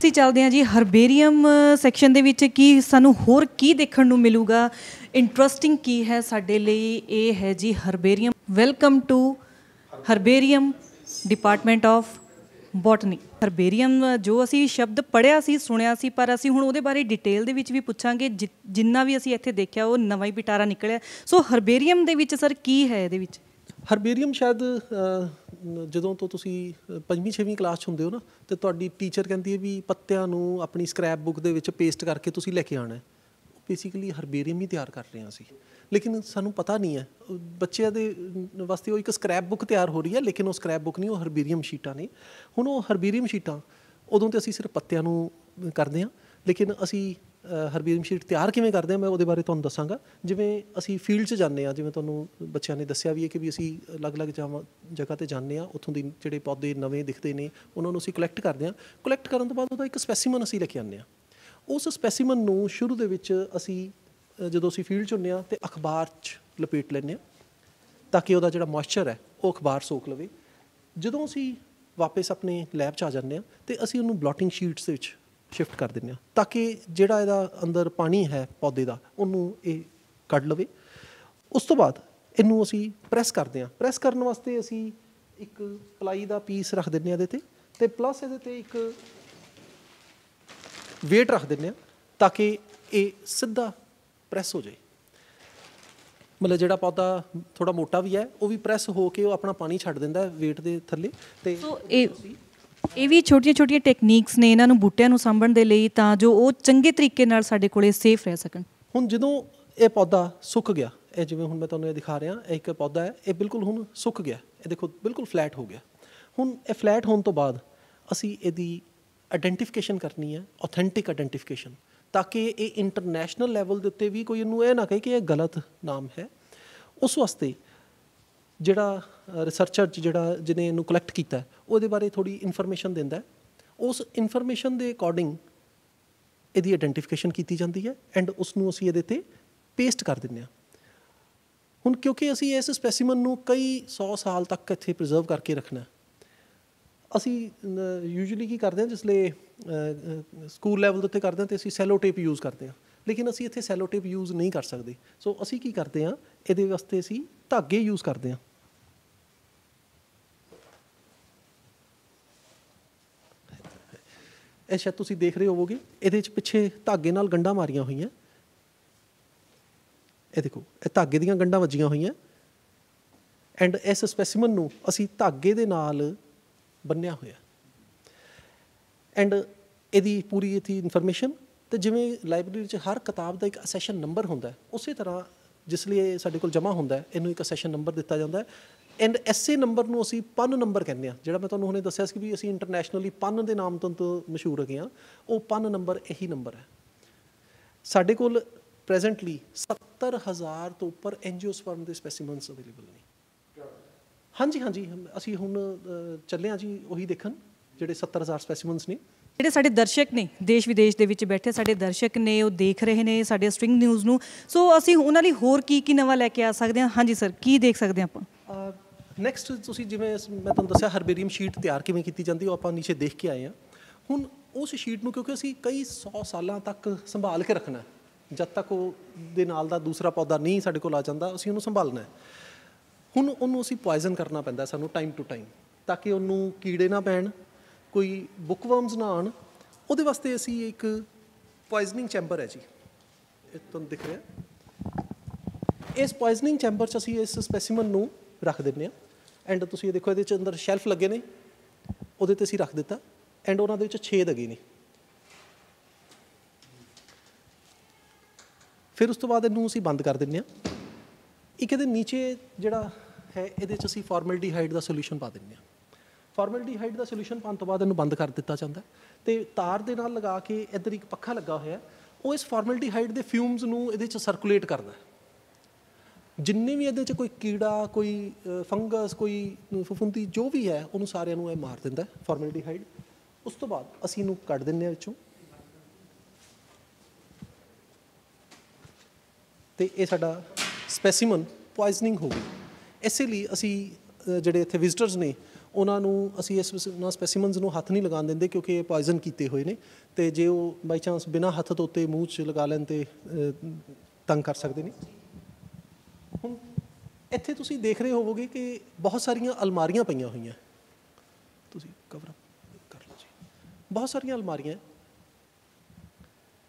ਅਸੀਂ ਚੱਲਦੇ ਹਾਂ ਜੀ ਹਰਬੇਰੀਅਮ ਸੈਕਸ਼ਨ ਦੇ ਵਿੱਚ ਕੀ ਸਾਨੂੰ ਹੋਰ ਕੀ ਦੇਖਣ ਨੂੰ ਮਿਲੂਗਾ, ਇੰਟਰਸਟਿੰਗ ਕੀ ਹੈ ਸਾਡੇ ਲਈ। ਇਹ ਹੈ ਜੀ herbarium. Welcome to herbarium department of botany. Herbarium ਜੋ ਅਸੀਂ ਸ਼ਬਦ ਪੜ੍ਹਿਆ ਸੀ, ਸੁਣਿਆ ਸੀ, ਪਰ ਅਸੀਂ ਹੁਣ ਉਹਦੇ ਬਾਰੇ ਡਿਟੇਲ ਦੇ ਵਿੱਚ ਵੀ ਪੁੱਛਾਂਗੇ। ਜਿੰਨਾ ਵੀ ਅਸੀਂ ਇੱਥੇ ਦੇਖਿਆ ਉਹ ਨਵਾਂ ਹੀ ਪਿਟਾਰਾ ਨਿਕਲਿਆ। ਸੋ ਹਰਬੇਰੀਅਮ ਦੇ ਵਿੱਚ ਸਰ ਕੀ ਹੈ ਇਹਦੇ ਵਿੱਚ? ਹਰਬੇਰੀਅਮ ਸ਼ਾਇਦ ਜਦੋਂ ਤੋਂ ਤੁਸੀਂ 5ਵੀਂ 6ਵੀਂ ਕਲਾਸ 'ਚ ਹੁੰਦੇ ਹੋ ਨਾ, ਅਤੇ ਤੁਹਾਡੀ ਟੀਚਰ ਕਹਿੰਦੀ ਹੈ ਵੀ ਪੱਤਿਆਂ ਨੂੰ ਆਪਣੀ ਸਕ੍ਰੈਪ ਬੁੱਕ ਦੇ ਵਿੱਚ ਪੇਸਟ ਕਰਕੇ ਤੁਸੀਂ ਲੈ ਕੇ ਆਉਣਾ। ਬੇਸਿਕਲੀ ਹਰਬੇਰੀਅਮ ਹੀ ਤਿਆਰ ਕਰ ਰਹੇ ਹਾਂ ਅਸੀਂ, ਲੇਕਿਨ ਸਾਨੂੰ ਪਤਾ ਨਹੀਂ ਹੈ। ਬੱਚਿਆਂ ਦੇ ਵਾਸਤੇ ਉਹ ਇੱਕ ਸਕ੍ਰੈਪ ਬੁੱਕ ਤਿਆਰ ਹੋ ਰਹੀ ਹੈ, ਲੇਕਿਨ ਉਹ ਸਕ੍ਰੈਪ ਬੁੱਕ ਨਹੀਂ, ਉਹ ਹਰਬੇਰੀਅਮ ਸ਼ੀਟਾਂ ਨੇ। ਹੁਣ ਉਹ ਹਰਬੇਰੀਅਮ ਸ਼ੀਟਾਂ ਉਦੋਂ ਤਾਂ ਅਸੀਂ ਸਿਰਫ ਪੱਤਿਆਂ ਨੂੰ ਕਰਦੇ ਹਾਂ, ਲੇਕਿਨ ਅਸੀਂ ਹਰਬੇਰੀਅਮ ਸ਼ੀਟ ਤਿਆਰ ਕਿਵੇਂ ਕਰਦੇ ਹਾਂ ਮੈਂ ਉਹਦੇ ਬਾਰੇ ਤੁਹਾਨੂੰ ਦੱਸਾਂਗਾ। ਜਿਵੇਂ ਅਸੀਂ ਫੀਲਡ 'ਚ ਜਾਂਦੇ ਹਾਂ, ਜਿਵੇਂ ਤੁਹਾਨੂੰ ਬੱਚਿਆਂ ਨੇ ਦੱਸਿਆ ਵੀ ਹੈ ਕਿ ਵੀ ਅਸੀਂ ਅਲੱਗ-ਅਲੱਗ ਜਗ੍ਹਾ 'ਤੇ ਜਾਂਦੇ ਹਾਂ, ਉੱਥੋਂ ਦੀ ਜਿਹੜੇ ਪੌਦੇ ਨਵੇਂ ਦਿਖਦੇ ਨੇ ਉਹਨਾਂ ਨੂੰ ਅਸੀਂ ਕਲੈਕਟ ਕਰਦੇ ਹਾਂ। ਕਲੈਕਟ ਕਰਨ ਤੋਂ ਬਾਅਦ ਉਹਦਾ ਇੱਕ ਸਪੈਸੀਮਨ ਅਸੀਂ ਲੈ ਕੇ ਆਉਂਦੇ ਹਾਂ। ਉਸ ਸਪੈਸੀਮਨ ਨੂੰ ਸ਼ੁਰੂ ਦੇ ਵਿੱਚ ਅਸੀਂ ਜਦੋਂ ਅਸੀਂ ਫੀਲਡ 'ਚ ਹੁੰਦੇ ਹਾਂ ਤਾਂ ਅਖਬਾਰ 'ਚ ਲਪੇਟ ਲੈਂਦੇ ਹਾਂ, ਤਾਂ ਕਿ ਉਹਦਾ ਜਿਹੜਾ ਮੋਇਸਚਰ ਹੈ ਉਹ ਅਖਬਾਰ ਸੋਖ ਲਵੇ। ਜਦੋਂ ਅਸੀਂ ਵਾਪਸ ਆਪਣੇ ਲੈਬ 'ਚ ਆ ਜਾਂਦੇ ਹਾਂ ਅਤੇ ਅਸੀਂ ਉਹਨੂੰ ਬਲੋਟਿੰਗ ਸ਼ੀਟਸ ਦੇ ਵਿੱਚ ਸ਼ਿਫਟ ਕਰ ਦਿੰਦੇ ਹਾਂ, ਤਾਂ ਕਿ ਜਿਹੜਾ ਇਹਦਾ ਅੰਦਰ ਪਾਣੀ ਹੈ ਪੌਦੇ ਦਾ ਉਹਨੂੰ ਇਹ ਕੱਢ ਲਵੇ। ਉਸ ਤੋਂ ਬਾਅਦ ਇਹਨੂੰ ਅਸੀਂ ਪ੍ਰੈਸ ਕਰਦੇ ਹਾਂ। ਪ੍ਰੈਸ ਕਰਨ ਵਾਸਤੇ ਅਸੀਂ ਇੱਕ ਪਲਾਈ ਦਾ ਪੀਸ ਰੱਖ ਦਿੰਦੇ ਹਾਂ ਇਹਦੇ 'ਤੇ, ਅਤੇ ਪਲੱਸ ਇਹਦੇ 'ਤੇ ਇੱਕ ਵੇਟ ਰੱਖ ਦਿੰਦੇ ਹਾਂ, ਤਾਂ ਕਿ ਇਹ ਸਿੱਧਾ ਪ੍ਰੈਸ ਹੋ ਜਾਏ। ਮਤਲਬ ਜਿਹੜਾ ਪੌਦਾ ਥੋੜ੍ਹਾ ਮੋਟਾ ਵੀ ਹੈ ਉਹ ਵੀ ਪ੍ਰੈਸ ਹੋ ਕੇ ਉਹ ਆਪਣਾ ਪਾਣੀ ਛੱਡ ਦਿੰਦਾ ਵੇਟ ਦੇ ਥੱਲੇ। ਅਤੇ ਇਹ ਵੀ ਛੋਟੀਆਂ-ਛੋਟੀਆਂ ਟੈਕਨੀਕਸ ਨੇ ਇਹਨਾਂ ਨੂੰ ਬੂਟਿਆਂ ਨੂੰ ਸਾਂਭਣ ਦੇ ਲਈ, ਤਾਂ ਜੋ ਉਹ ਚੰਗੇ ਤਰੀਕੇ ਨਾਲ ਸਾਡੇ ਕੋਲ ਸੇਫ ਰਹਿ ਸਕਣ। ਹੁਣ ਜਦੋਂ ਇਹ ਪੌਦਾ ਸੁੱਕ ਗਿਆ, ਇਹ ਜਿਵੇਂ ਹੁਣ ਮੈਂ ਤੁਹਾਨੂੰ ਇਹ ਦਿਖਾ ਰਿਹਾ, ਇਹ ਇੱਕ ਪੌਦਾ ਹੈ, ਇਹ ਬਿਲਕੁਲ ਹੁਣ ਸੁੱਕ ਗਿਆ। ਇਹ ਦੇਖੋ ਬਿਲਕੁਲ ਫਲੈਟ ਹੋ ਗਿਆ। ਹੁਣ ਇਹ ਫਲੈਟ ਹੋਣ ਤੋਂ ਬਾਅਦ ਅਸੀਂ ਇਹਦੀ ਆਈਡੈਂਟੀਫਿਕੇਸ਼ਨ ਕਰਨੀ ਹੈ, ਔਥੈਂਟਿਕ ਆਈਡੈਂਟੀਫਿਕੇਸ਼ਨ, ਤਾਂ ਕਿ ਇਹ ਇੰਟਰਨੈਸ਼ਨਲ ਲੈਵਲ ਦੇ ਉੱਤੇ ਵੀ ਕੋਈ ਇਹਨੂੰ ਇਹ ਨਾ ਕਹੇ ਕਿ ਇਹ ਗਲਤ ਨਾਮ ਹੈ। ਉਸ ਵਾਸਤੇ ਜਿਹੜਾ ਰਿਸਰਚਰ ਜਿਹੜਾ ਜਿਹਨੇ ਇਹਨੂੰ ਕਲੈਕਟ ਕੀਤਾ ਉਹਦੇ ਬਾਰੇ ਥੋੜ੍ਹੀ ਇਨਫੋਰਮੇਸ਼ਨ ਦਿੰਦਾ। ਉਸ ਇਨਫੋਰਮੇਸ਼ਨ ਦੇ ਅਕੋਰਡਿੰਗ ਇਹਦੀ ਆਈਡੈਂਟੀਫਿਕੇਸ਼ਨ ਕੀਤੀ ਜਾਂਦੀ ਹੈ ਐਂਡ ਉਸ ਨੂੰ ਅਸੀਂ ਇਹਦੇ 'ਤੇ ਪੇਸਟ ਕਰ ਦਿੰਦੇ ਹਾਂ। ਹੁਣ ਕਿਉਂਕਿ ਅਸੀਂ ਇਸ ਸਪੈਸੀਮਨ ਨੂੰ ਕਈ 100 ਸਾਲ ਤੱਕ ਇੱਥੇ ਪ੍ਰੀਜ਼ਰਵ ਕਰਕੇ ਰੱਖਣਾ, ਅਸੀਂ ਯੂਜੂਲੀ ਕੀ ਕਰਦੇ ਹਾਂ, ਜਿਸਲੇ ਸਕੂਲ ਲੈਵਲ ਦੇ ਉੱਤੇ ਕਰਦੇ ਹਾਂ ਤਾਂ ਅਸੀਂ ਸੈਲੋ ਟੇਪ ਯੂਜ਼ ਕਰਦੇ ਹਾਂ, ਲੇਕਿਨ ਅਸੀਂ ਇੱਥੇ ਸੈਲੋ ਟੇਪ ਯੂਜ਼ ਨਹੀਂ ਕਰ ਸਕਦੇ। ਸੋ ਅਸੀਂ ਕੀ ਕਰਦੇ ਹਾਂ, ਇਹਦੇ ਵਾਸਤੇ ਅਸੀਂ ਧਾਗੇ ਯੂਜ਼ ਕਰਦੇ ਹਾਂ। ਇਹ ਸ਼ਾਇਦ ਤੁਸੀਂ ਦੇਖ ਰਹੇ ਹੋਵੋਗੇ, ਇਹਦੇ 'ਚ ਪਿੱਛੇ ਧਾਗੇ ਨਾਲ ਗੰਢਾਂ ਮਾਰੀਆਂ ਹੋਈਆਂ। ਇਹ ਦੇਖੋ, ਇਹ ਧਾਗੇ ਦੀਆਂ ਗੰਢਾਂ ਵੱਜੀਆਂ ਹੋਈਆਂ ਐਂਡ ਇਸ ਸਪੈਸੀਮਨ ਨੂੰ ਅਸੀਂ ਧਾਗੇ ਦੇ ਨਾਲ ਬੰਨਿਆ ਹੋਇਆ ਐਂਡ ਇਹਦੀ ਪੂਰੀ ਇਹਦੀ ਇਨਫੋਰਮੇਸ਼ਨ। ਅਤੇ ਜਿਵੇਂ ਲਾਇਬ੍ਰੇਰੀ 'ਚ ਹਰ ਕਿਤਾਬ ਦਾ ਇੱਕ ਅਸੈਸ਼ਨ ਨੰਬਰ ਹੁੰਦਾ, ਉਸੇ ਤਰ੍ਹਾਂ ਜਿਸ ਲਈ ਇਹ ਸਾਡੇ ਕੋਲ ਜਮ੍ਹਾਂ ਹੁੰਦਾ ਇਹਨੂੰ ਇੱਕ ਅਸੈਸ਼ਨ ਨੰਬਰ ਦਿੱਤਾ ਜਾਂਦਾ ਐਂਡ ਐਸੇ ਨੰਬਰ ਨੂੰ ਅਸੀਂ ਪਨ ਨੰਬਰ ਕਹਿੰਦੇ ਹਾਂ। ਜਿਹੜਾ ਮੈਂ ਤੁਹਾਨੂੰ ਹੁਣੇ ਦੱਸਿਆ ਸੀ ਵੀ ਅਸੀਂ ਇੰਟਰਨੈਸ਼ਨਲੀ ਪਨ ਦੇ ਨਾਮ ਤੋਂ ਮਸ਼ਹੂਰ ਹੈਗੇ ਹਾਂ, ਉਹ ਪਨ ਨੰਬਰ ਇਹੀ ਨੰਬਰ ਹੈ। ਸਾਡੇ ਕੋਲ ਪ੍ਰੈਜ਼ੈਂਟਲੀ 70,000 ਤੋਂ ਉੱਪਰ ਐਂਜੀਓਸਪਰਮ ਦੇ ਸਪੈਸੀਮਨਸ ਅਵੇਲੇਬਲ ਨੇ। ਹਾਂਜੀ, ਅਸੀਂ ਹੁਣ ਚੱਲੇ ਹਾਂ ਜੀ ਉਹੀ ਦੇਖਣ, ਜਿਹੜੇ 70,000 ਸਪੈਸੀਮਨਸ ਨੇ। ਜਿਹੜੇ ਸਾਡੇ ਦਰਸ਼ਕ ਨੇ ਦੇਸ਼ ਵਿਦੇਸ਼ ਦੇ ਵਿੱਚ ਬੈਠੇ ਸਾਡੇ ਦਰਸ਼ਕ ਨੇ, ਉਹ ਦੇਖ ਰਹੇ ਨੇ ਸਾਡੇ ਸਟ੍ਰਿੰਗ ਨਿਊਜ਼ ਨੂੰ। ਸੋ ਅਸੀਂ ਉਹਨਾਂ ਲਈ ਹੋਰ ਕੀ ਨਵਾਂ ਲੈ ਕੇ ਆ ਸਕਦੇ ਹਾਂ? ਹਾਂਜੀ ਸਰ, ਕੀ ਦੇਖ ਸਕਦੇ ਹਾਂ ਆਪਾਂ? ਨੈਕਸਟ ਤੁਸੀਂ ਜਿਵੇਂ ਮੈਂ ਤੁਹਾਨੂੰ ਦੱਸਿਆ ਹਰਬੇਰੀਅਮ ਸ਼ੀਟ ਤਿਆਰ ਕਿਵੇਂ ਕੀਤੀ ਜਾਂਦੀ, ਉਹ ਆਪਾਂ ਨੀਚੇ ਦੇਖ ਕੇ ਆਏ ਹਾਂ। ਹੁਣ ਉਸ ਸ਼ੀਟ ਨੂੰ ਕਿਉਂਕਿ ਅਸੀਂ ਕਈ 100 ਸਾਲਾਂ ਤੱਕ ਸੰਭਾਲ ਕੇ ਰੱਖਣਾ, ਜਦ ਤੱਕ ਉਹ ਦੇ ਨਾਲ ਦਾ ਦੂਸਰਾ ਪੌਦਾ ਨਹੀਂ ਸਾਡੇ ਕੋਲ ਆ ਜਾਂਦਾ, ਅਸੀਂ ਉਹਨੂੰ ਸੰਭਾਲਣਾ। ਹੁਣ ਉਹਨੂੰ ਅਸੀਂ ਪੋਇਜ਼ਨ ਕਰਨਾ ਪੈਂਦਾ ਸਾਨੂੰ ਟਾਈਮ ਟੂ ਟਾਈਮ, ਤਾਂ ਕਿ ਉਹਨੂੰ ਕੀੜੇ ਨਾ ਪੈਣ, ਕੋਈ ਬੁੱਕਵਰਮਸ ਨਾ ਆਉਣ। ਉਹਦੇ ਵਾਸਤੇ ਅਸੀਂ ਇੱਕ ਪੋਇਜ਼ਨਿੰਗ ਚੈਂਬਰ ਹੈ ਜੀ, ਇਹ ਤੁਹਾਨੂੰ ਦਿਖ ਰਿਹਾ। ਇਸ ਪੋਇਜ਼ਨਿੰਗ ਚੈਂਬਰ 'ਚ ਅਸੀਂ ਇਸ ਸਪੈਸੀਮਨ ਨੂੰ ਰੱਖ ਦਿੰਦੇ ਹਾਂ ਐਂਡ ਤੁਸੀਂ ਇਹ ਦੇਖੋ, ਇਹਦੇ 'ਚ ਅੰਦਰ ਸ਼ੈਲਫ ਲੱਗੇ ਨੇ, ਉਹਦੇ 'ਤੇ ਅਸੀਂ ਰੱਖ ਦਿੱਤਾ ਐਂਡ ਉਹਨਾਂ ਦੇ ਵਿੱਚ ਛੇਦ ਹੈਗੇ ਨੇ। ਫਿਰ ਉਸ ਤੋਂ ਬਾਅਦ ਇਹਨੂੰ ਅਸੀਂ ਬੰਦ ਕਰ ਦਿੰਦੇ ਹਾਂ। ਇੱਕ ਇਹਦੇ ਨੀਚੇ ਜਿਹੜਾ ਹੈ, ਇਹਦੇ 'ਚ ਅਸੀਂ ਫਾਰਮੈਲਡੀਹਾਈਡ ਦਾ ਸੋਲਿਊਸ਼ਨ ਪਾ ਦਿੰਦੇ ਹਾਂ। ਫਾਰਮੈਲਡੀਹਾਈਡ ਦਾ ਸੋਲਿਊਸ਼ਨ ਪਾਉਣ ਤੋਂ ਬਾਅਦ ਇਹਨੂੰ ਬੰਦ ਕਰ ਦਿੱਤਾ ਜਾਂਦਾ ਅਤੇ ਤਾਰ ਦੇ ਨਾਲ ਲਗਾ ਕੇ ਇੱਧਰ ਇੱਕ ਪੱਖਾ ਲੱਗਾ ਹੋਇਆ, ਉਹ ਇਸ ਫਾਰਮੈਲਡੀਹਾਈਡ ਦੇ ਫਿਊਮਸ ਨੂੰ ਇਹਦੇ 'ਚ ਸਰਕੂਲੇਟ ਕਰਦਾ। ਜਿੰਨੇ ਵੀ ਇਹਦੇ 'ਚ ਕੋਈ ਕੀੜਾ, ਕੋਈ ਫੰਗਸ, ਕੋਈ ਫਫੂੰਦੀ ਜੋ ਵੀ ਹੈ, ਉਹਨੂੰ ਸਾਰਿਆਂ ਨੂੰ ਇਹ ਮਾਰ ਦਿੰਦਾ ਫਾਰਮੈਲਡੀਹਾਈਡ। ਉਸ ਤੋਂ ਬਾਅਦ ਅਸੀਂ ਇਹਨੂੰ ਕੱਢ ਦਿੰਦੇ ਹਾਂ ਵਿੱਚੋਂ, ਅਤੇ ਇਹ ਸਾਡਾ ਸਪੈਸੀਮਨ ਪੋਇਜ਼ਨਿੰਗ ਹੋ ਗਈ। ਇਸੇ ਲਈ ਅਸੀਂ ਜਿਹੜੇ ਇੱਥੇ ਵਿਜ਼ਟਰਸ ਨੇ ਉਹਨਾਂ ਨੂੰ ਅਸੀਂ ਇਸ ਸਪੈਸੀਮਨਸ ਨੂੰ ਹੱਥ ਨਹੀਂ ਲਗਾਉਣ ਦਿੰਦੇ ਕਿਉਂਕਿ ਇਹ ਪੋਇਜ਼ਨ ਕੀਤੇ ਹੋਏ ਨੇ ਅਤੇ ਜੇ ਉਹ ਬਾਈ ਚਾਂਸ ਬਿਨਾਂ ਹੱਥ ਧੋਤੇ ਮੂੰਹ 'ਚ ਲਗਾ ਲੈਣ ਤਾਂ ਤੰਗ ਕਰ ਸਕਦੇ ਨੇ। ਹੁਣ ਇੱਥੇ ਤੁਸੀਂ ਦੇਖ ਰਹੇ ਹੋਵੋਗੇ ਕਿ ਬਹੁਤ ਸਾਰੀਆਂ ਅਲਮਾਰੀਆਂ ਪਈਆਂ ਹੋਈਆਂ, ਤੁਸੀਂ ਕਵਰ ਅਪ ਕਰ ਲਓ ਜੀ, ਬਹੁਤ ਸਾਰੀਆਂ ਅਲਮਾਰੀਆਂ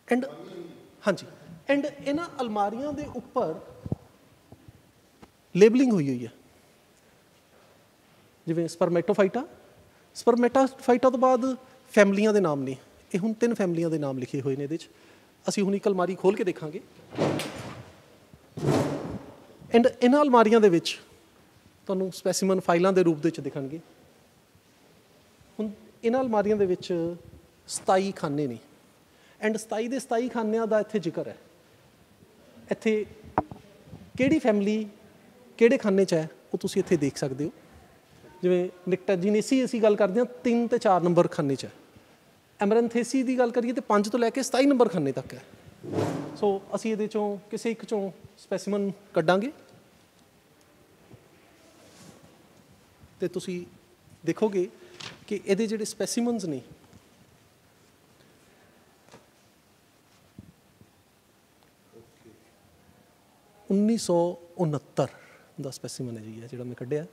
ਐਂਡ ਹਾਂਜੀ ਐਂਡ ਇਹਨਾਂ ਅਲਮਾਰੀਆਂ ਦੇ ਉੱਪਰ ਲੇਬਲਿੰਗ ਹੋਈ ਹੋਈ ਹੈ, ਜਿਵੇਂ ਸਪਰਮੈਟੋਫਾਈਟਾ ਤੋਂ ਬਾਅਦ ਫੈਮਲੀਆਂ ਦੇ ਨਾਮ ਨੇ, ਇਹ ਹੁਣ 3 ਫੈਮਲੀਆਂ ਦੇ ਨਾਮ ਲਿਖੇ ਹੋਏ ਨੇ ਇਹਦੇ 'ਚ। ਅਸੀਂ ਹੁਣ ਇੱਕ ਅਲਮਾਰੀ ਖੋਲ੍ਹ ਕੇ ਦੇਖਾਂਗੇ ਐਂਡ ਇਹਨਾਂ ਅਲਮਾਰੀਆਂ ਦੇ ਵਿੱਚ ਤੁਹਾਨੂੰ ਸਪੈਸੀਮਨ ਫਾਈਲਾਂ ਦੇ ਰੂਪ ਦੇ ਵਿੱਚ ਦਿਖਣਗੇ। ਹੁਣ ਇਹਨਾਂ ਅਲਮਾਰੀਆਂ ਦੇ ਵਿੱਚ 27 ਖਾਨੇ ਨੇ ਐਂਡ 27 ਦੇ 27 ਖਾਨਿਆਂ ਦਾ ਇੱਥੇ ਜ਼ਿਕਰ ਹੈ। ਇੱਥੇ ਕਿਹੜੀ ਫੈਮਿਲੀ ਕਿਹੜੇ ਖਾਨੇ 'ਚ ਹੈ ਉਹ ਤੁਸੀਂ ਇੱਥੇ ਦੇਖ ਸਕਦੇ ਹੋ। ਜਿਵੇਂ ਨਿਕਟੈਜੀਨੇਸੀ ਅਸੀਂ ਗੱਲ ਕਰਦੇ ਹਾਂ 3 ਤੇ 4 ਨੰਬਰ ਖਾਨੇ 'ਚ ਹੈ, ਐਮਰੈਂਥੇਸੀ ਦੀ ਗੱਲ ਕਰੀਏ ਤਾਂ 5 ਤੋਂ ਲੈ ਕੇ 27 ਨੰਬਰ ਖਾਨੇ ਤੱਕ ਹੈ। ਸੋ ਅਸੀਂ ਇਹਦੇ 'ਚੋਂ ਕਿਸੇ ਇੱਕ 'ਚੋਂ ਸਪੈਸੀਮਨ ਕੱਢਾਂਗੇ ਅਤੇ ਤੁਸੀਂ ਦੇਖੋਗੇ ਕਿ ਇਹਦੇ ਜਿਹੜੇ ਸਪੈਸੀਮਨਸ ਨੇ 1969 ਦਾ ਸਪੈਸੀਮਨ ਹੈ ਜੀ ਇਹ ਜਿਹੜਾ ਮੈਂ ਕੱਢਿਆ।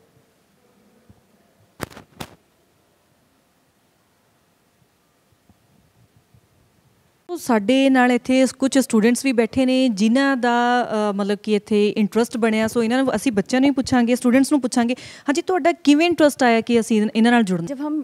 ਸਾਡੇ ਨਾਲ ਇੱਥੇ ਕੁਝ ਸਟੂਡੈਂਟਸ ਵੀ ਬੈਠੇ ਨੇ ਜਿਨ੍ਹਾਂ ਦਾ ਮਤਲਬ ਕਿ ਇੱਥੇ ਇੰਟਰਸਟ ਬਣਿਆ। ਸੋ ਇਹਨਾਂ ਨੂੰ ਅਸੀਂ ਬੱਚਿਆਂ ਨੂੰ ਹੀ ਪੁੱਛਾਂਗੇ, ਸਟੂਡੈਂਟਸ ਨੂੰ ਪੁੱਛਾਂਗੇ, ਹਾਂਜੀ ਤੁਹਾਡਾ ਕਿਵੇਂ ਇੰਟਰਸਟ ਆਇਆ ਕਿ ਅਸੀਂ ਇਹਨਾਂ ਨਾਲ जुड़ना? जब हम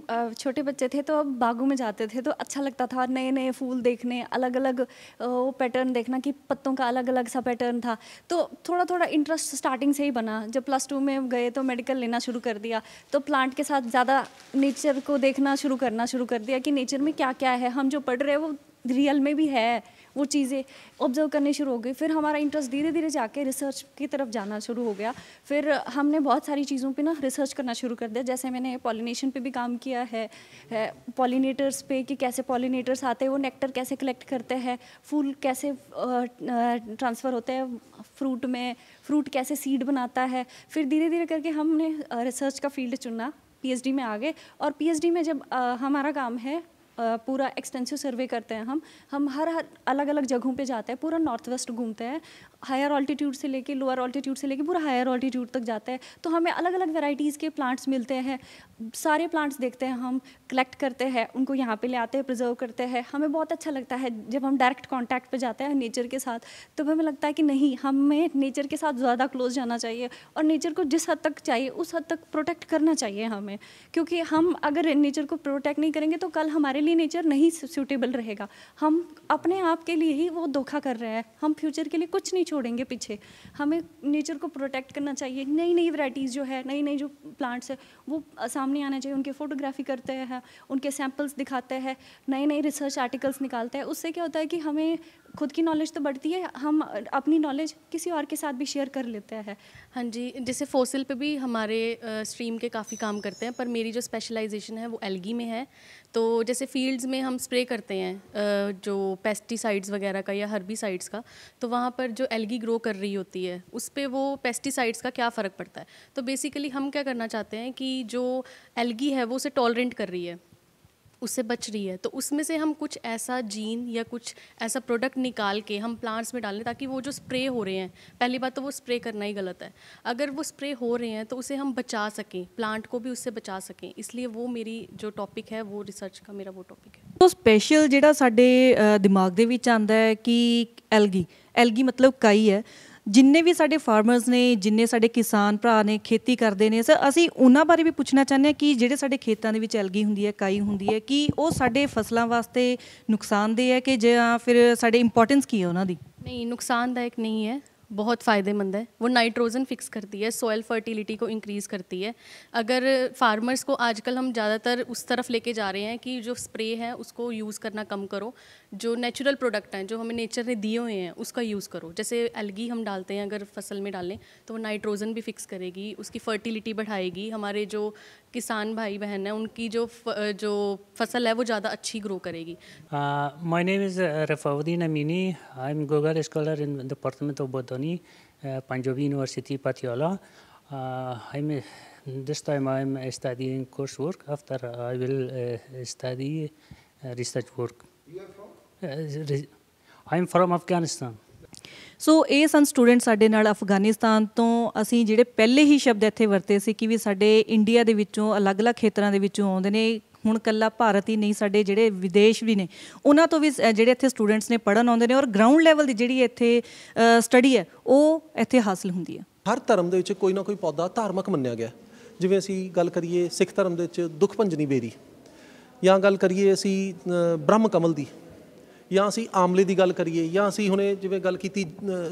छोटे बच्चे थे तो बागों में जाते थे तो अच्छा लगता था, नए नए फूल देखने, अलग अलग वो पैटर्न देखना कि पत्तों का अलग अलग सा पैटर्न था। तो थोड़ा थोड़ा इंटरेस्ट स्टार्टिंग से ही बना। जब +2 में गए तो मेडिकल लेना शुरू कर दिया, तो प्लांट के साथ ज़्यादा नेचर को देखना शुरू कर दिया कि नेचर में क्या क्या है, हम जो पढ़ रहे हैं वो रियल में भी है, वो चीज़ें ऑब्जर्व करनी शुरू हो गई। फिर हमारा इंटरेस्ट धीरे धीरे जाके रिसर्च की तरफ जाना शुरू हो गया। फिर हमने बहुत सारी चीज़ों पे ना रिसर्च करना शुरू कर दिया। जैसे मैंने पॉलिनेशन पे भी काम किया है, पॉलिनेटर्स पे कि कैसे पॉलिनेटर्स आते हैं, वो नेक्टर कैसे कलेक्ट करते हैं, फूल कैसे ट्रांसफ़र होते हैं फ्रूट में, फ्रूट कैसे सीड बनाता है। फिर धीरे धीरे करके हमने रिसर्च का फील्ड चुना, PhD में आ गए। और PhD में जब हमारा काम है पूरा एक्सटेंसिव सर्वे करते हैं हम हर अलग अलग जगहों पे जाते हैं, पूरा नॉर्थ वेस्ट घूमते हैं, हायर ऑल्टीट्यूड से लेके लोअर ऑल्टीट्यूड से लेके पूरा हायर ऑल्टीट्यूड तक जाते हैं। तो हमें अलग अलग वैरायटीज़ के प्लांट्स मिलते हैं, सारे प्लांट्स देखते हैं, हम कलेक्ट करते हैं, उनको यहाँ पे ले आते हैं, प्रिजर्व करते हैं। हमें बहुत अच्छा लगता है जब हम डायरेक्ट कॉन्टैक्ट पे जाते हैं नेचर के साथ, तो हमें लगता है कि नहीं, हमें नेचर के साथ ज़्यादा क्लोज जाना चाहिए और नेचर को जिस हद तक चाहिए उस हद तक प्रोटेक्ट करना चाहिए हमें। क्योंकि हम अगर नेचर को प्रोटेक्ट नहीं करेंगे तो कल हमारे लिए नेचर नहीं सूटेबल रहेगा। हम अपने आप के लिए ही वो धोखा कर रहे हैं, हम फ्यूचर के लिए कुछ नहीं छोड़ेंगे पीछे। हमें नेचर को प्रोटेक्ट करना चाहिए। नई नई वैरायटीज़ जो है, नई नई जो प्लांट्स है वो सामने आना चाहिए, उनकी फ़ोटोग्राफी करते हैं, उनके सैम्पल्स दिखाते हैं, नए नए रिसर्च आर्टिकल्स निकालते हैं। उससे क्या होता है कि हमें खुद की नॉलेज तो बढ़ती है, हम अपनी नॉलेज किसी और के साथ भी शेयर कर लेते हैं। हाँ जी, जैसे फॉसिल पे भी हमारे स्ट्रीम के काफ़ी काम करते हैं, पर मेरी जो स्पेशलाइजेशन है वो एल्गी में है। तो जैसे फील्ड्स में हम स्प्रे करते हैं जो पेस्टिसाइड्स वगैरह का या हर्बिसाइड्स का, तो वहाँ पर जो एल्गी ग्रो कर रही होती है उस पर वो पेस्टिसाइड्स का क्या फ़र्क पड़ता है। तो बेसिकली हम क्या करना चाहते हैं कि जो एल्गी है वो उसे टॉलरेंट कर रही है, उससे बच रही है, तो उसमें से हम कुछ ऐसा जीन या कुछ ऐसा प्रोडक्ट निकाल के हम प्लांट्स में डालें ताकि वो जो स्प्रे हो रहे हैं, पहली बात तो वो स्प्रे करना ही गलत है, अगर वो स्प्रे हो रहे हैं तो उसे हम बचा सकें, प्लांट को भी उससे बचा सकें। इसलिए वो मेरी जो टॉपिक है वो रिसर्च का मेरा वो टॉपिक है। तो स्पैशल ਜਿਹੜਾ ਸਾਡੇ ਦਿਮਾਗ ਦੇ ਵਿੱਚ ਆਉਂਦਾ ਹੈ ਕਿ ਐਲਗੀ ਮਤਲਬ ਕਾਈ ਹੈ। ਜਿੰਨੇ ਵੀ ਸਾਡੇ ਫਾਰਮਰਸ ਨੇ, ਜਿੰਨੇ ਸਾਡੇ ਕਿਸਾਨ ਭਰਾ ਨੇ, ਖੇਤੀ ਕਰਦੇ ਨੇ, ਸਰ ਅਸੀਂ ਉਹਨਾਂ ਬਾਰੇ ਵੀ ਪੁੱਛਣਾ ਚਾਹੁੰਦੇ ਹਾਂ ਕਿ ਜਿਹੜੇ ਸਾਡੇ ਖੇਤਾਂ ਦੇ ਵਿੱਚ ਐਲਗੀ ਹੁੰਦੀ ਹੈ, ਕਾਈ ਹੁੰਦੀ ਹੈ, ਕਿ ਉਹ ਸਾਡੇ ਫਸਲਾਂ ਵਾਸਤੇ ਨੁਕਸਾਨਦੇਹ ਹੈ ਕਿ ਜਾਂ ਫਿਰ ਸਾਡੇ ਇੰਪੋਰਟੈਂਸ ਕੀ ਹੈ ਉਹਨਾਂ ਦੀ? नहीं, नुकसानदायक नहीं है, बहुत फ़ायदेमंद है। वो नाइट्रोजन फिक्स करती है, सॉइल फर्टिलिटी को इंक्रीज़ करती है। अगर फार्मर्स को आजकल हम ज़्यादातर उस तरफ लेके जा रहे हैं कि जो स्प्रे है उसको यूज़ करना कम करो, जो नेचुरल प्रोडक्ट हैं जो हमें नेचर ने दिए हुए हैं उसका यूज़ करो। जैसे एल्गी हम डालते हैं, अगर फसल में डालें तो वो नाइट्रोजन भी फिक्स करेगी, उसकी फर्टिलिटी बढ़ाएगी, हमारे जो किसान भाई बहन हैं उनकी जो फसल है वो ज़्यादा अच्छी ग्रो करेगी। My name is Rafauddin Amini. I'm Google Scholar in the Department of Botany, Punjab University, Patiala. I'm this time I'm studying coursework. After I will study research work. You are from? I'm from Afghanistan. ਸੋ ਇਹ ਸਨ student ਸਾਡੇ ਨਾਲ ਅਫਗਾਨਿਸਤਾਨ ਤੋਂ। ਅਸੀਂ ਜਿਹੜੇ ਪਹਿਲੇ ਹੀ ਸ਼ਬਦ ਇੱਥੇ ਵਰਤੇ ਸੀ ਕਿ ਵੀ ਸਾਡੇ ਇੰਡੀਆ ਦੇ ਵਿੱਚੋਂ ਅਲੱਗ-ਅਲੱਗ ਖੇਤਰਾਂ ਦੇ ਵਿੱਚੋਂ ਆਉਂਦੇ ਨੇ। ਹੁਣ ਇਕੱਲਾ ਭਾਰਤ ਹੀ ਨਹੀਂ, ਸਾਡੇ ਜਿਹੜੇ ਵਿਦੇਸ਼ ਵੀ ਨੇ ਉਹਨਾਂ ਤੋਂ ਵੀ ਜਿਹੜੇ ਇੱਥੇ ਸਟੂਡੈਂਟਸ ਨੇ ਪੜ੍ਹਨ ਆਉਂਦੇ ਨੇ, ਔਰ ਗਰਾਊਂਡ ਲੈਵਲ ਦੀ ਜਿਹੜੀ ਇੱਥੇ ਸਟੱਡੀ ਹੈ ਉਹ ਇੱਥੇ ਹਾਸਿਲ ਹੁੰਦੀ ਹੈ। ਹਰ ਧਰਮ ਦੇ ਵਿੱਚ ਕੋਈ ਨਾ ਕੋਈ ਪੌਦਾ ਧਾਰਮਿਕ ਮੰਨਿਆ ਗਿਆ। ਜਿਵੇਂ ਅਸੀਂ ਗੱਲ ਕਰੀਏ ਸਿੱਖ ਧਰਮ ਦੇ ਵਿੱਚ ਦੁੱਖ ਭੰਜਨੀ ਬੇਰੀ, ਜਾਂ ਗੱਲ ਕਰੀਏ ਅਸੀਂ ਬ੍ਰਹਮ ਕਮਲ ਦੀ, ਜਾਂ ਅਸੀਂ ਆਮਲੇ ਦੀ ਗੱਲ ਕਰੀਏ, ਜਾਂ ਅਸੀਂ ਹੁਣੇ ਜਿਵੇਂ ਗੱਲ ਕੀਤੀ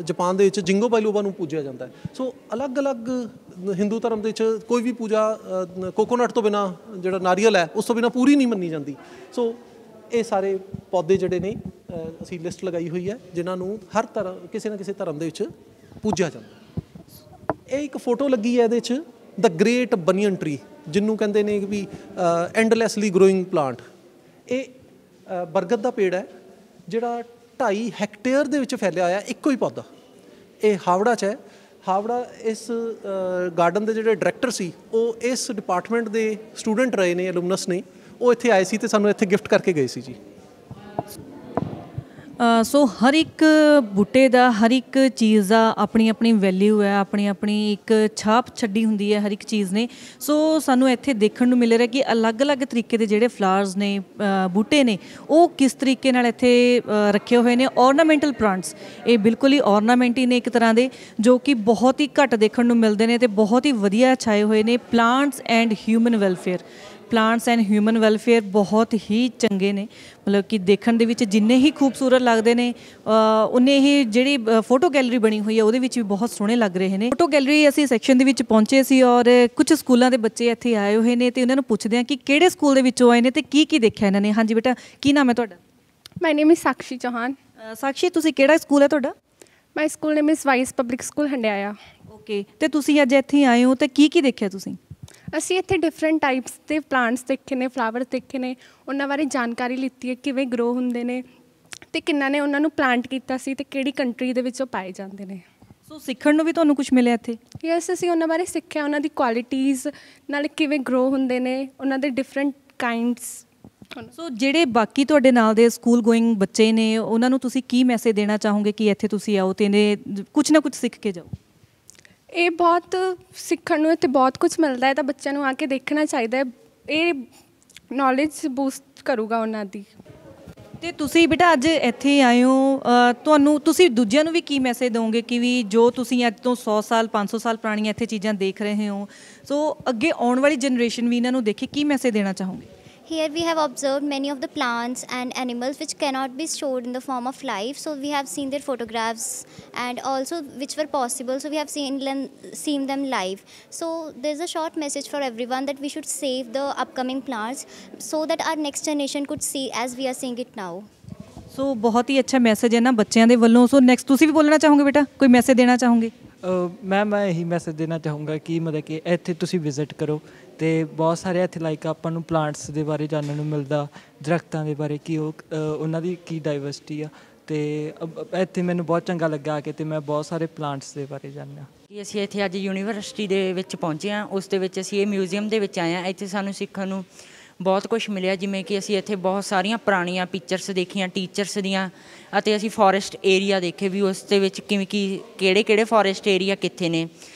ਜਾਪਾਨ ਦੇ ਵਿੱਚ ਜਿੰਗੋ ਬਾਇਲੋਬਾ ਨੂੰ ਪੂਜਿਆ ਜਾਂਦਾ ਹੈ। ਸੋ ਅਲੱਗ-ਅਲੱਗ ਹਿੰਦੂ ਧਰਮ ਦੇ ਵਿੱਚ ਕੋਈ ਵੀ ਪੂਜਾ ਕੋਕੋਨਟ ਤੋਂ ਬਿਨਾਂ, ਜਿਹੜਾ ਨਾਰੀਅਲ ਹੈ ਉਸ ਤੋਂ ਬਿਨਾਂ ਪੂਰੀ ਨਹੀਂ ਮੰਨੀ ਜਾਂਦੀ। ਸੋ ਇਹ ਸਾਰੇ ਪੌਦੇ ਜਿਹੜੇ ਨੇ ਅਸੀਂ ਲਿਸਟ ਲਗਾਈ ਹੋਈ ਹੈ ਜਿਨ੍ਹਾਂ ਨੂੰ ਹਰ ਧਰਮ ਕਿਸੇ ਨਾ ਕਿਸੇ ਧਰਮ ਦੇ ਵਿੱਚ ਪੂਜਿਆ ਜਾਂਦਾ। ਇਹ ਇੱਕ ਫੋਟੋ ਲੱਗੀ ਹੈ ਇਹਦੇ 'ਚ, ਦ ਗ੍ਰੇਟ ਬਨੀਅਨ ਟਰੀ, ਜਿਹਨੂੰ ਕਹਿੰਦੇ ਨੇ ਕਿ ਵੀ ਐਂਡਲੈਸਲੀ ਗਰੋਇੰਗ ਪਲਾਂਟ। ਇਹ ਬਰਗਦ ਦਾ ਪੇੜ ਹੈ ਜਿਹੜਾ 2.5 ਹੈਕਟੇਅਰ ਦੇ ਵਿੱਚ ਫੈਲਿਆ ਹੋਇਆ, ਇੱਕੋ ਹੀ ਪੌਦਾ। ਇਹ ਹਾਵੜਾ 'ਚ ਹੈ। ਹਾਵੜਾ ਇਸ ਗਾਰਡਨ ਦੇ ਜਿਹੜੇ ਡਾਇਰੈਕਟਰ ਸੀ ਉਹ ਇਸ ਡਿਪਾਰਟਮੈਂਟ ਦੇ ਸਟੂਡੈਂਟ ਰਹੇ ਨੇ, ਐਲੂਮਨਸ ਨੇ। ਉਹ ਇੱਥੇ ਆਏ ਸੀ ਅਤੇ ਸਾਨੂੰ ਇੱਥੇ ਗਿਫਟ ਕਰਕੇ ਗਏ ਸੀ ਜੀ। ਸੋ ਹਰ ਇੱਕ ਬੂਟੇ ਦਾ, ਹਰ ਇੱਕ ਚੀਜ਼ ਦਾ ਆਪਣੀ ਆਪਣੀ ਵੈਲਿਊ ਹੈ, ਆਪਣੀ ਆਪਣੀ ਇੱਕ ਛਾਪ ਛੱਡੀ ਹੁੰਦੀ ਹੈ ਹਰ ਇੱਕ ਚੀਜ਼ ਨੇ। ਸੋ ਸਾਨੂੰ ਇੱਥੇ ਦੇਖਣ ਨੂੰ ਮਿਲ ਰਿਹਾ ਕਿ ਅਲੱਗ-ਅਲੱਗ ਤਰੀਕੇ ਦੇ ਜਿਹੜੇ ਫਲਾਵਰਸ ਨੇ, ਬੂਟੇ ਨੇ, ਉਹ ਕਿਸ ਤਰੀਕੇ ਨਾਲ ਇੱਥੇ ਰੱਖੇ ਹੋਏ ਨੇ। ਔਰਨਾਮੈਂਟਲ ਪਲਾਂਟਸ, ਇਹ ਬਿਲਕੁਲ ਹੀ ਔਰਨਾਮੈਂਟ ਹੀ ਨੇ ਇੱਕ ਤਰ੍ਹਾਂ ਦੇ, ਜੋ ਕਿ ਬਹੁਤ ਹੀ ਘੱਟ ਦੇਖਣ ਨੂੰ ਮਿਲਦੇ ਨੇ ਅਤੇ ਬਹੁਤ ਹੀ ਵਧੀਆ ਛਾਏ ਹੋਏ ਨੇ। Plants and human welfare, plants and human welfare ਬਹੁਤ ਹੀ ਚੰਗੇ ਨੇ। ਮਤਲਬ ਕਿ ਦੇਖਣ ਦੇ ਵਿੱਚ ਜਿੰਨੇ ਹੀ ਖੂਬਸੂਰਤ ਲੱਗਦੇ ਨੇ ਉਨੇ ਹੀ ਜਿਹੜੀ ਫੋਟੋ ਗੈਲਰੀ ਬਣੀ ਹੋਈ ਹੈ ਉਹਦੇ ਵਿੱਚ ਵੀ ਬਹੁਤ ਸੋਹਣੇ ਲੱਗ ਰਹੇ ਨੇ। ਫੋਟੋ ਗੈਲਰੀ ਅਸੀਂ ਸੈਕਸ਼ਨ ਦੇ ਵਿੱਚ ਪਹੁੰਚੇ ਸੀ ਔਰ ਕੁਝ ਸਕੂਲਾਂ ਦੇ ਬੱਚੇ ਇੱਥੇ ਆਏ ਹੋਏ ਨੇ ਅਤੇ ਉਹਨਾਂ ਨੂੰ ਪੁੱਛਦੇ ਹਾਂ ਕਿ ਕਿਹੜੇ ਸਕੂਲ ਦੇ ਵਿੱਚੋਂ ਆਏ ਨੇ ਅਤੇ ਕੀ ਕੀ ਦੇਖਿਆ ਇਹਨਾਂ ਨੇ। ਹਾਂਜੀ ਬੇਟਾ, ਕੀ ਨਾਮ ਹੈ ਤੁਹਾਡਾ? ਮਾਈ ਨੇਮ ਇਜ਼ ਸਾਕਸ਼ੀ ਚੌਹਾਨ। ਸਾਕਸ਼ੀ, ਤੁਸੀਂ ਕਿਹੜਾ ਸਕੂਲ ਹੈ ਤੁਹਾਡਾ? ਮਾਈ school name is vice public school Handiaya. Okay, ਅਤੇ ਤੁਸੀਂ ਅੱਜ ਇੱਥੇ ਆਏ ਹੋ ਅਤੇ ਕੀ ਕੀ ਦੇਖਿਆ ਤੁਸੀਂ? ਅਸੀਂ ਇੱਥੇ ਡਿਫਰੈਂਟ ਟਾਈਪਸ ਦੇ ਪਲਾਂਟਸ ਦੇਖੇ ਨੇ, ਫਲਾਵਰਸ ਦੇਖੇ ਨੇ, ਉਹਨਾਂ ਬਾਰੇ ਜਾਣਕਾਰੀ ਲਿੱਤੀ ਹੈ, ਕਿਵੇਂ ਗਰੋ ਹੁੰਦੇ ਨੇ ਅਤੇ ਕਿੰਨਾ ਨੇ ਉਹਨਾਂ ਨੂੰ ਪਲਾਂਟ ਕੀਤਾ ਸੀ ਅਤੇ ਕਿਹੜੀ ਕੰਟਰੀ ਦੇ ਵਿੱਚ ਉਹ ਪਾਏ ਜਾਂਦੇ ਨੇ। ਸੋ ਸਿੱਖਣ ਨੂੰ ਵੀ ਤੁਹਾਨੂੰ ਕੁਛ ਮਿਲਿਆ ਇੱਥੇ? ਯੈਸ, ਅਸੀਂ ਉਹਨਾਂ ਬਾਰੇ ਸਿੱਖਿਆ, ਉਹਨਾਂ ਦੀ ਕੁਆਲਿਟੀਜ਼ ਨਾਲ ਕਿਵੇਂ ਗਰੋ ਹੁੰਦੇ ਨੇ, ਉਹਨਾਂ ਦੇ ਡਿਫਰੈਂਟ ਕਾਈਂਡਸ। ਸੋ ਜਿਹੜੇ ਬਾਕੀ ਤੁਹਾਡੇ ਨਾਲ ਦੇ ਸਕੂਲ ਗੋਇੰਗ ਬੱਚੇ ਨੇ ਉਹਨਾਂ ਨੂੰ ਤੁਸੀਂ ਕੀ ਮੈਸੇਜ ਦੇਣਾ ਚਾਹੋਗੇ ਕਿ ਇੱਥੇ ਤੁਸੀਂ ਆਓ ਅਤੇ ਇਹਨੇ ਕੁਛ ਨਾ ਕੁਛ ਸਿੱਖ ਕੇ ਜਾਓ? ਇਹ ਬਹੁਤ ਸਿੱਖਣ ਨੂੰ ਇੱਥੇ ਬਹੁਤ ਕੁਛ ਮਿਲਦਾ ਹੈ, ਤਾਂ ਬੱਚਿਆਂ ਨੂੰ ਆ ਕੇ ਦੇਖਣਾ ਚਾਹੀਦਾ ਹੈ। ਇਹ ਨੌਲੇਜ ਬੂਸਟ ਕਰੂਗਾ ਉਹਨਾਂ ਦੀ। ਅਤੇ ਤੁਸੀਂ ਬੇਟਾ ਅੱਜ ਇੱਥੇ ਆਏ ਹੋ, ਤੁਸੀਂ ਦੂਜਿਆਂ ਨੂੰ ਵੀ ਕੀ ਮੈਸੇਜ ਦਿਓਗੇ ਕਿ ਵੀ ਜੋ ਤੁਸੀਂ ਅੱਜ ਤੋਂ 100 ਸਾਲ 500 ਸਾਲ ਪੁਰਾਣੀਆਂ ਇੱਥੇ ਚੀਜ਼ਾਂ ਦੇਖ ਰਹੇ ਹੋ, ਸੋ ਅੱਗੇ ਆਉਣ ਵਾਲੀ ਜਨਰੇਸ਼ਨ ਵੀ ਇਹਨਾਂ ਨੂੰ ਦੇਖੇ, ਕੀ ਮੈਸੇਜ ਦੇਣਾ ਚਾਹੋਗੇ? Here we have observed many of the plants and animals which cannot be showed in the form of life. So we have seen their photographs and also which were possible. So we have seen them live. So there's a short message for everyone that we should save the upcoming plants so that our next generation could see as we are seeing it now. ਸੋ ਬਹੁਤ ਹੀ ਅੱਛਾ message ਹੈ ਨਾ ਬੱਚਿਆਂ ਦੇ ਵੱਲੋਂ। So next ਤੁਸੀਂ ਵੀ ਬੋਲਣਾ ਚਾਹੋਗੇ ਬੇਟਾ, ਕੋਈ ਮੈਸੇਜ ਦੇਣਾ ਚਾਹੋਗੇ? ਮੈਂ ਇਹੀ ਮੈਸੇਜ ਦੇਣਾ ਚਾਹੂੰਗਾ ਕਿ ਮਤਲਬ ਕਿ ਇੱਥੇ ਤੁਸੀਂ ਵਿਜ਼ਿਟ ਕਰੋ ਅਤੇ ਬਹੁਤ ਸਾਰੇ ਇੱਥੇ ਲਾਈਕ ਆਪਾਂ ਨੂੰ ਪਲਾਂਟਸ ਦੇ ਬਾਰੇ ਜਾਣਨ ਨੂੰ ਮਿਲਦਾ, ਦਰੱਖਤਾਂ ਦੇ ਬਾਰੇ ਕਿ ਉਹਨਾਂ ਦੀ ਕੀ ਡਾਈਵਰਸਿਟੀ ਆ। ਅਤੇ ਇੱਥੇ ਮੈਨੂੰ ਬਹੁਤ ਚੰਗਾ ਲੱਗਾ ਕਿ ਅਤੇ ਮੈਂ ਬਹੁਤ ਸਾਰੇ ਪਲਾਂਟਸ ਦੇ ਬਾਰੇ ਜਾਣਿਆ। ਕਿ ਅਸੀਂ ਇੱਥੇ ਅੱਜ ਯੂਨੀਵਰਸਿਟੀ ਦੇ ਵਿੱਚ ਪਹੁੰਚੇ ਹਾਂ, ਉਸ ਦੇ ਵਿੱਚ ਅਸੀਂ ਇਹ ਮਿਊਜ਼ੀਅਮ ਦੇ ਵਿੱਚ ਆਏ ਹਾਂ। ਇੱਥੇ ਸਾਨੂੰ ਸਿੱਖਣ ਨੂੰ ਬਹੁਤ ਕੁਛ ਮਿਲਿਆ, ਜਿਵੇਂ ਕਿ ਅਸੀਂ ਇੱਥੇ ਬਹੁਤ ਸਾਰੀਆਂ ਪੁਰਾਣੀਆਂ ਪਿਕਚਰਸ ਦੇਖੀਆਂ ਟੀਚਰਸ ਦੀਆਂ, ਅਤੇ ਅਸੀਂ ਫੋਰੈਸਟ ਏਰੀਆ ਦੇਖੇ ਵੀ ਉਸ ਦੇ ਵਿੱਚ ਕਿਵੇਂ ਕਿਹੜੇ ਫੋਰੈਸਟ ਏਰੀਆ ਕਿੱਥੇ ਨੇ।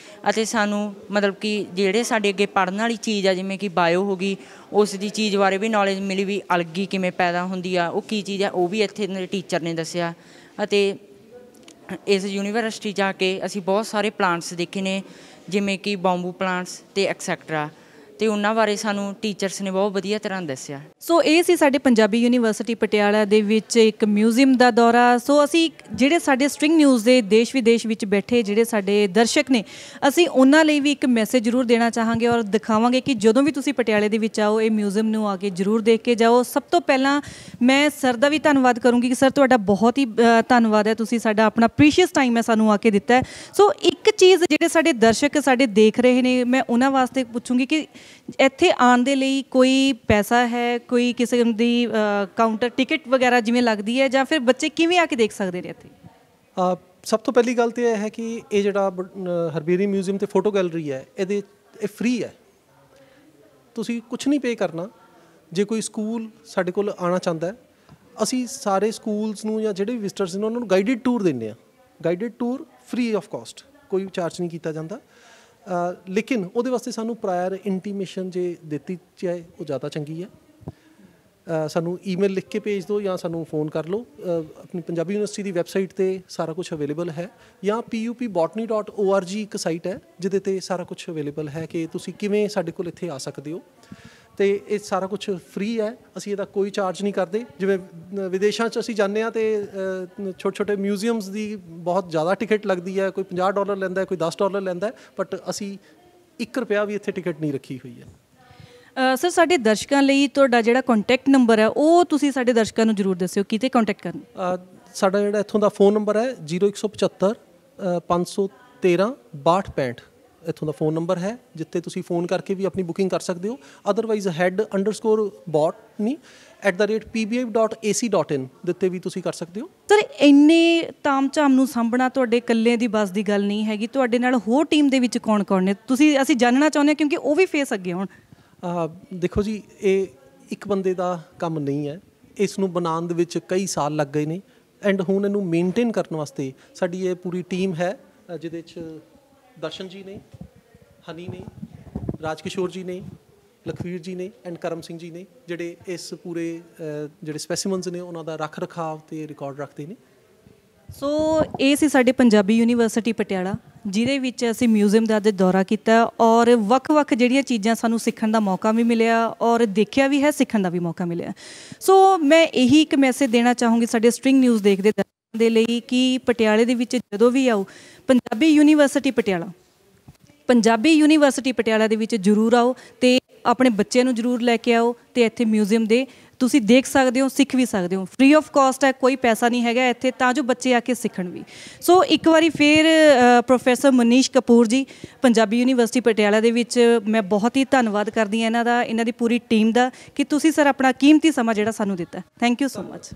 ਅਤੇ ਸਾਨੂੰ ਮਤਲਬ ਕਿ ਜਿਹੜੇ ਸਾਡੇ ਅੱਗੇ ਪੜ੍ਹਨ ਵਾਲੀ ਚੀਜ਼ ਆ, ਜਿਵੇਂ ਕਿ ਬਾਇਓ ਹੋ ਗਈ, ਉਸ ਦੀ ਚੀਜ਼ ਬਾਰੇ ਵੀ ਨੌਲੇਜ ਮਿਲੀ ਵੀ ਅਲਗੀ ਕਿਵੇਂ ਪੈਦਾ ਹੁੰਦੀ ਆ, ਉਹ ਕੀ ਚੀਜ਼ ਆ, ਉਹ ਵੀ ਇੱਥੇ ਦੇ ਟੀਚਰ ਨੇ ਦੱਸਿਆ। ਅਤੇ ਇਸ ਯੂਨੀਵਰਸਿਟੀ ਜਾ ਕੇ ਅਸੀਂ ਬਹੁਤ ਸਾਰੇ ਪਲਾਂਟਸ ਦੇਖੇ ਨੇ, ਜਿਵੇਂ ਕਿ ਬੰਬੂ ਪਲਾਂਟਸ ਅਤੇ ਐਕਸੈਕਟਰਾ, ਅਤੇ ਉਹਨਾਂ ਬਾਰੇ ਸਾਨੂੰ ਟੀਚਰਸ ਨੇ ਬਹੁਤ ਵਧੀਆ ਤਰ੍ਹਾਂ ਦੱਸਿਆ। ਸੋ ਇਹ ਸੀ ਸਾਡੇ ਪੰਜਾਬੀ ਯੂਨੀਵਰਸਿਟੀ ਪਟਿਆਲਾ ਦੇ ਵਿੱਚ ਇੱਕ ਮਿਊਜ਼ੀਅਮ ਦਾ ਦੌਰਾ। ਸੋ ਅਸੀਂ ਜਿਹੜੇ ਸਾਡੇ ਸਟ੍ਰਿੰਗ ਨਿਊਜ਼ ਦੇ ਦੇਸ਼ ਵਿਦੇਸ਼ ਵਿੱਚ ਬੈਠੇ ਜਿਹੜੇ ਸਾਡੇ ਦਰਸ਼ਕ ਨੇ, ਅਸੀਂ ਉਹਨਾਂ ਲਈ ਵੀ ਇੱਕ ਮੈਸੇਜ ਜ਼ਰੂਰ ਦੇਣਾ ਚਾਹਾਂਗੇ ਔਰ ਦਿਖਾਵਾਂਗੇ ਕਿ ਜਦੋਂ ਵੀ ਤੁਸੀਂ ਪਟਿਆਲੇ ਦੇ ਵਿੱਚ ਆਓ, ਇਹ ਮਿਊਜ਼ੀਅਮ ਨੂੰ ਆ ਕੇ ਜ਼ਰੂਰ ਦੇਖ ਕੇ ਜਾਓ। ਸਭ ਤੋਂ ਪਹਿਲਾਂ ਮੈਂ ਸਰ ਦਾ ਵੀ ਧੰਨਵਾਦ ਕਰੂੰਗੀ ਕਿ ਸਰ ਤੁਹਾਡਾ ਬਹੁਤ ਹੀ ਧੰਨਵਾਦ ਹੈ, ਤੁਸੀਂ ਸਾਡਾ ਆਪਣਾ ਪ੍ਰੀਸ਼ੀਅਸ ਟਾਈਮ ਹੈ ਸਾਨੂੰ ਆ ਕੇ ਦਿੱਤਾ ਹੈ। ਸੋ ਇੱਕ ਚੀਜ਼ ਜਿਹੜੇ ਸਾਡੇ ਦਰਸ਼ਕ ਸਾਡੇ ਦੇਖ ਰਹੇ ਨੇ, ਮੈਂ ਉਹਨਾਂ ਵਾਸਤੇ ਪੁੱਛੂੰਗੀ ਕਿ ਇੱਥੇ ਆਉਣ ਦੇ ਲਈ ਕੋਈ ਪੈਸਾ ਹੈ, ਕੋਈ ਕਿਸੇ ਦੀ ਕਾਊਂਟਰ ਟਿਕਟ ਵਗੈਰਾ ਜਿਵੇਂ ਲੱਗਦੀ ਹੈ, ਜਾਂ ਫਿਰ ਬੱਚੇ ਕਿਵੇਂ ਆ ਕੇ ਦੇਖ ਸਕਦੇ ਨੇ ਇੱਥੇ? ਸਭ ਤੋਂ ਪਹਿਲੀ ਗੱਲ ਤਾਂ ਇਹ ਹੈ ਕਿ ਇਹ ਜਿਹੜਾ ਹਰਬੇਰੀਅਮ ਮਿਊਜ਼ੀਅਮ ਤੇ ਫੋਟੋ ਗੈਲਰੀ ਹੈ ਇਹ ਫ੍ਰੀ ਹੈ। ਤੁਸੀਂ ਕੁਛ ਨਹੀਂ ਪੇ ਕਰਨਾ। ਜੇ ਕੋਈ ਸਕੂਲ ਸਾਡੇ ਕੋਲ ਆਉਣਾ ਚਾਹੁੰਦਾ, ਅਸੀਂ ਸਾਰੇ ਸਕੂਲਸ ਨੂੰ ਜਾਂ ਜਿਹੜੇ ਵੀ ਵਿਜ਼ਟਰਸ ਨੇ ਉਹਨਾਂ ਨੂੰ ਗਾਈਡਡ ਟੂਰ ਦਿੰਦੇ ਹਾਂ। Guided tour free of cost, ਕੋਈ ਚਾਰਜ ਨਹੀਂ ਕੀਤਾ ਜਾਂਦਾ। ਲੇਕਿਨ ਉਹਦੇ ਵਾਸਤੇ ਸਾਨੂੰ ਪ੍ਰਾਇਰ ਇੰਟੀਮੇਸ਼ਨ ਜੇ ਦਿੱਤੀ ਜਾਏ ਉਹ ਜ਼ਿਆਦਾ ਚੰਗੀ ਹੈ। ਸਾਨੂੰ ਈਮੇਲ ਲਿਖ ਕੇ ਭੇਜ ਦਿਓ ਜਾਂ ਸਾਨੂੰ ਫ਼ੋਨ ਕਰ ਲਓ। ਆਪਣੀ ਪੰਜਾਬੀ ਯੂਨੀਵਰਸਿਟੀ ਦੀ ਵੈਬਸਾਈਟ 'ਤੇ ਸਾਰਾ ਕੁਛ ਅਵੇਲੇਬਲ ਹੈ, ਜਾਂ pupbotany.org ਇੱਕ ਸਾਈਟ ਹੈ ਜਿਹਦੇ 'ਤੇ ਸਾਰਾ ਕੁਛ ਅਵੇਲੇਬਲ ਹੈ ਕਿ ਤੁਸੀਂ ਕਿਵੇਂ ਸਾਡੇ ਕੋਲ ਇੱਥੇ ਆ ਸਕਦੇ ਹੋ। ਅਤੇ ਇਹ ਸਾਰਾ ਕੁਛ ਫ੍ਰੀ ਹੈ, ਅਸੀਂ ਇਹਦਾ ਕੋਈ ਚਾਰਜ ਨਹੀਂ ਕਰਦੇ। ਜਿਵੇਂ ਵਿਦੇਸ਼ਾਂ 'ਚ ਅਸੀਂ ਜਾਂਦੇ ਹਾਂ ਅਤੇ ਛੋਟੇ ਛੋਟੇ ਮਿਊਜ਼ੀਅਮਸ ਦੀ ਬਹੁਤ ਜ਼ਿਆਦਾ ਟਿਕਟ ਲੱਗਦੀ ਹੈ, ਕੋਈ $50 ਲੈਂਦਾ, ਕੋਈ $10 ਲੈਂਦਾ, ਬਟ ਅਸੀਂ $1 ਵੀ ਇੱਥੇ ਟਿਕਟ ਨਹੀਂ ਰੱਖੀ ਹੋਈ ਹੈ। ਸਰ, ਸਾਡੇ ਦਰਸ਼ਕਾਂ ਲਈ ਤੁਹਾਡਾ ਜਿਹੜਾ ਕੰਟੈਕਟ ਨੰਬਰ ਹੈ ਉਹ ਤੁਸੀਂ ਸਾਡੇ ਦਰਸ਼ਕਾਂ ਨੂੰ ਜ਼ਰੂਰ ਦੱਸਿਓ, ਕਿਤੇ ਕੰਟੈਕਟ ਕਰਨ। ਸਾਡਾ ਜਿਹੜਾ ਇੱਥੋਂ ਦਾ ਫ਼ੋਨ ਨੰਬਰ ਹੈ 0175 513 6265। ਇੱਥੋਂ ਦਾ ਫ਼ੋਨ ਨੰਬਰ ਹੈ ਜਿੱਥੇ ਤੁਸੀਂ ਫ਼ੋਨ ਕਰਕੇ ਵੀ ਆਪਣੀ ਬੁਕਿੰਗ ਕਰ ਸਕਦੇ ਹੋ। ਅਦਰਵਾਈਜ਼ head_botany@pbi.ac.in ਦੇ ਉੱਤੇ ਵੀ ਤੁਸੀਂ ਕਰ ਸਕਦੇ ਹੋ। ਸਰ, ਇੰਨੇ ਤਾਮ ਝਾਮ ਨੂੰ ਸਾਂਭਣਾ ਤੁਹਾਡੇ ਇਕੱਲੇ ਦੀ ਬਸ ਦੀ ਗੱਲ ਨਹੀਂ ਹੈਗੀ। ਤੁਹਾਡੇ ਨਾਲ ਹੋਰ ਟੀਮ ਦੇ ਵਿੱਚ ਕੌਣ ਕੌਣ ਨੇ ਅਸੀਂ ਜਾਣਨਾ ਚਾਹੁੰਦੇ ਹਾਂ, ਕਿਉਂਕਿ ਉਹ ਵੀ ਫੇਸ ਅੱਗੇ ਹੋਣ। ਦੇਖੋ ਜੀ, ਇਹ ਇੱਕ ਬੰਦੇ ਦਾ ਕੰਮ ਨਹੀਂ ਹੈ। ਇਸ ਨੂੰ ਬਣਾਉਣ ਦੇ ਵਿੱਚ ਕਈ ਸਾਲ ਲੱਗ ਗਏ ਨੇ, ਐਂਡ ਹੁਣ ਇਹਨੂੰ ਮੇਨਟੇਨ ਕਰਨ ਵਾਸਤੇ ਸਾਡੀ ਇਹ ਪੂਰੀ ਟੀਮ ਹੈ ਜਿਹਦੇ 'ਚ ਦਰਸ਼ਨ ਜੀ ਨੇ, ਹਨੀ ਨੇ, ਰਾਜ ਕਿਸ਼ੋਰ ਜੀ ਨੇ, ਲਖਵੀਰ ਜੀ ਨੇ ਐਂਡ ਕਰਮ ਸਿੰਘ ਜੀ ਨੇ, ਜਿਹੜੇ ਇਸ ਪੂਰੇ ਜਿਹੜੇ ਸਪੈਸੀਮਨਸ ਨੇ ਉਹਨਾਂ ਦਾ ਰੱਖ ਰਖਾਵ ਅਤੇ ਰਿਕਾਰਡ ਰੱਖਦੇ ਨੇ। ਸੋ ਇਹ ਸੀ ਸਾਡੇ ਪੰਜਾਬੀ ਯੂਨੀਵਰਸਿਟੀ ਪਟਿਆਲਾ, ਜਿਹਦੇ ਵਿੱਚ ਅਸੀਂ ਮਿਊਜ਼ੀਅਮ ਦਾ ਅੱਜ ਦੌਰਾ ਕੀਤਾ ਔਰ ਵੱਖ-ਵੱਖ ਜਿਹੜੀਆਂ ਚੀਜ਼ਾਂ ਸਾਨੂੰ ਸਿੱਖਣ ਦਾ ਮੌਕਾ ਵੀ ਮਿਲਿਆ ਔਰ ਦੇਖਿਆ ਵੀ ਹੈ, ਸਿੱਖਣ ਦਾ ਵੀ ਮੌਕਾ ਮਿਲਿਆ। ਸੋ ਮੈਂ ਇਹੀ ਇੱਕ ਮੈਸੇਜ ਦੇਣਾ ਚਾਹੂੰਗੀ ਸਾਡੇ ਸਟ੍ਰਿੰਗ ਨਿਊਜ਼ ਦੇਖਦੇ ਦਰਸ਼ਕਾਂ ਦੇ ਲਈ ਕਿ ਪਟਿਆਲੇ ਦੇ ਵਿੱਚ ਜਦੋਂ ਵੀ ਆਓ, ਪੰਜਾਬੀ ਯੂਨੀਵਰਸਿਟੀ ਪਟਿਆਲਾ ਦੇ ਵਿੱਚ ਜ਼ਰੂਰ ਆਓ ਅਤੇ ਆਪਣੇ ਬੱਚਿਆਂ ਨੂੰ ਜ਼ਰੂਰ ਲੈ ਕੇ ਆਓ ਅਤੇ ਇੱਥੇ ਮਿਊਜ਼ੀਅਮ ਦੇ ਤੁਸੀਂ ਦੇਖ ਸਕਦੇ ਹੋ, ਸਿੱਖ ਵੀ ਸਕਦੇ ਹੋ। ਫ੍ਰੀ ਆਫ ਕਾਸਟ ਹੈ, ਕੋਈ ਪੈਸਾ ਨਹੀਂ ਹੈਗਾ ਇੱਥੇ, ਤਾਂ ਜੋ ਬੱਚੇ ਆ ਕੇ ਸਿੱਖਣ ਵੀ। ਸੋ ਇੱਕ ਵਾਰੀ ਫਿਰ ਪ੍ਰੋਫੈਸਰ ਮਨੀਸ਼ ਕਪੂਰ ਜੀ, ਪੰਜਾਬੀ ਯੂਨੀਵਰਸਿਟੀ ਪਟਿਆਲਾ ਦੇ ਵਿੱਚ ਮੈਂ ਬਹੁਤ ਹੀ ਧੰਨਵਾਦ ਕਰਦੀ ਹਾਂ ਇਹਨਾਂ ਦੀ ਪੂਰੀ ਟੀਮ ਦਾ ਕਿ ਤੁਸੀਂ ਸਰ ਆਪਣਾ ਕੀਮਤੀ ਸਮਾਂ ਜਿਹੜਾ ਸਾਨੂੰ ਦਿੱਤਾ। Thank you so much.